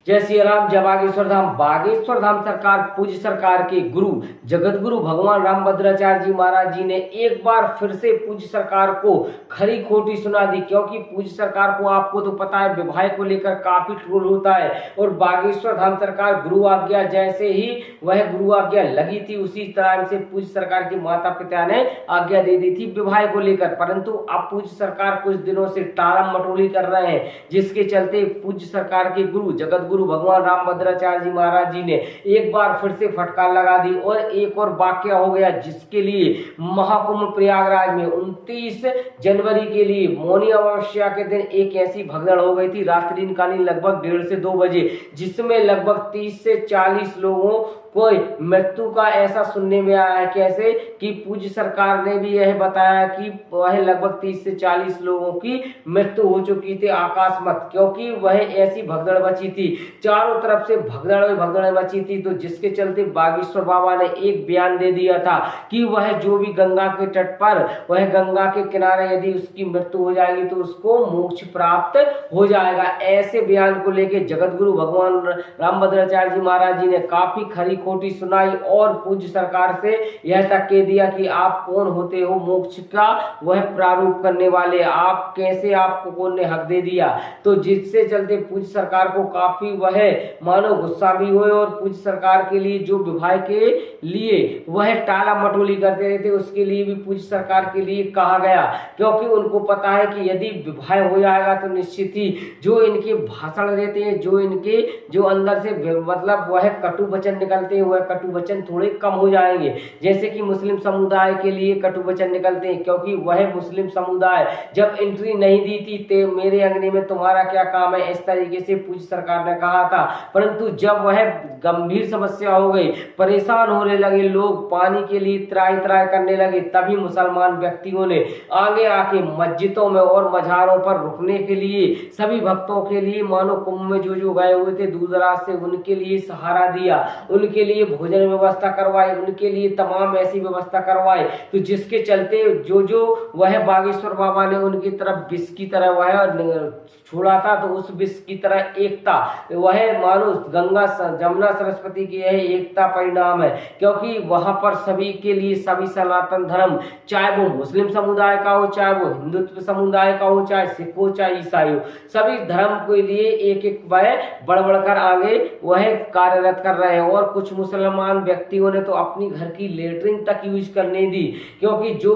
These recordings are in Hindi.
जय श्री राम। जय बागेश्वर धाम। बागेश्वर धाम सरकार पूज्य सरकार के गुरु जगत गुरु भगवान रामभद्राचार्य जी महाराज जी ने एक बार फिर से पूज्य सरकार को खरी खोटी सुना दी, क्योंकि पूज्य सरकार को आपको तो पता है विवाह को लेकर काफी ट्रोल होता है। और बागेश्वर धाम सरकार गुरु आज्ञा जैसे ही वह गुरु आज्ञा लगी थी उसी तरह से पूज्य सरकार के माता पिता ने आज्ञा दे दी थी विवाह को लेकर, परंतु अब पूज्य सरकार कुछ दिनों से टालम मटोली कर रहे हैं, जिसके चलते पूज्य सरकार के गुरु जगत गुरु भगवान रामभद्राचार्य जी महाराज जी ने एक बार फिर से फटकार लगा दी और एक और वाक्य हो गया, जिसके लिए महाकुंभ प्रयागराज में 29 जनवरी के लिए मौनी अमावस्या के दिन एक ऐसी भगदड़ हो गई थी रात्रिकालीन लगभग 1:30 से 2 बजे, जिसमें लगभग 30 से 40 लोगों को मृत्यु का ऐसा सुनने में आया है। कैसे कि पूज्य सरकार ने भी यह बताया कि वह लगभग 30 से 40 लोगों की मृत्यु हो चुकी थी आकाशमत, क्योंकि वह ऐसी भगदड़ मची थी, चारों तरफ से भगदड़ मची थी। तो जिसके चलते बागेश्वर बाबा ने एक बयान दे दिया था कि वह जो भी गंगा के तट पर वह गंगा के किनारे यदि उसकी मृत्यु हो जाएगी तो उसको मोक्ष प्राप्त हो जाएगा। ऐसे बयान को लेकर जगत गुरु भगवान रामभद्राचार्य जी महाराज जी ने काफी खरी खोटी सुनाई और पूज्य सरकार से यह तक कह दिया कि आप कौन होते हो मोक्ष का वह प्रारूप करने वाले, आप कैसे, आपको कौन ने हक दे दिया। तो जिससे चलते पूज्य सरकार को काफी वह मानो गुस्सा भी हुए और पूज्य सरकार के लिए जो विवाह के लिए वह टाला मटोली करते रहते उसके लिए भी पूज्य सरकार के लिए कहा गया, क्योंकि उनको पता है कि यदि विवाह हो जाएगा तो निश्चित ही जो इनके भाषण रहते हैं, जो इनके जो अंदर से मतलब वह कटु वचन निकलते हैं, वह कटु वचन थोड़े कम हो जाएंगे। जैसे कि मुस्लिम समुदाय के लिए कटु वचन निकलते हैं, क्योंकि वह मुस्लिम समुदाय जब एंट्री नहीं दी थी तो मेरे अंगने में तुम्हारा क्या काम है, इस तरीके से पूज्य सरकार ने कहा था। परंतु जब वह गंभीर समस्या हो गई, परेशान होने लगे लोग, पानी के लिए त्राई त्राई करने लगे, तभी मुसलमान व्यक्तियों ने आगे आके मस्जिदों में और मज़ारों पर रुकने के लिए सभी भक्तों के लिए मानो कुंभ में जो गए हुए थे दूर दराज से उनके लिए सहारा दिया, उनके लिए भोजन व्यवस्था करवाई, उनके लिए तमाम ऐसी व्यवस्था करवाई। तो जिसके चलते जो वह बागेश्वर बाबा ने उनकी तरफ विष की तरह वह छोड़ा था, तो उस विष की तरह एकता वह मानो गंगा जमुना सरस्वती की यह एकता परिणाम है, क्योंकि वहां पर सभी के लिए सभी सनातन धर्म, चाहे वो मुस्लिम समुदाय का हो, चाहे वो हिंदुत्व समुदाय का हो, चाहे सिख हो, चाहे ईसाई हो, सभी धर्म के लिए एक एक वह बढ़ बढ़कर आगे वह कार्यरत कर रहे हैं। और कुछ मुसलमान व्यक्तियों ने तो अपनी घर की लेटरिन तक यूज करने दी, क्योंकि जो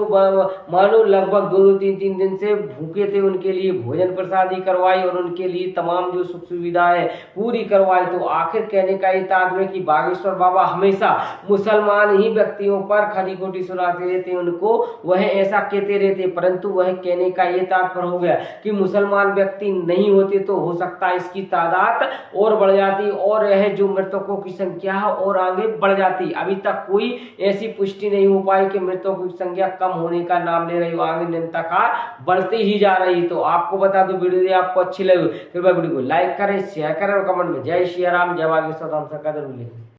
मानो लगभग 2-3 दिन से भूखे थे उनके लिए भोजन प्रसादी करवाई और उनके लिए तमाम जो सुख सुविधाएं पूरी करवाई। तो आखिर कहने का ये तात्पर्य कि बागेश्वर बाबा हमेशा मुसलमान ही व्यक्तियों पर खरी खोटी सुनाते रहते, उनको वह ऐसा कहते रहते, परंतु वह कहने का ये तात्पर्य हो गया कि मुसलमान व्यक्ति नहीं होते तो हो सकता है इसकी तादाद और बढ़ जाती और यह जो मृतकों की संख्या है और आगे बढ़ जाती। अभी तक कोई ऐसी पुष्टि नहीं हो पाई कि मृतकों की संख्या कम होने का नाम ले रही हो, आगे निरंतर बढ़ती ही जा रही। तो आपको बता दो वीडियो आपको अच्छी लगी फिर वीडियो को लाइक करें, शेयर करें और कमेंट में जय श्री राम, जय बागेश्वर धाम सरकार जरूर लिखें।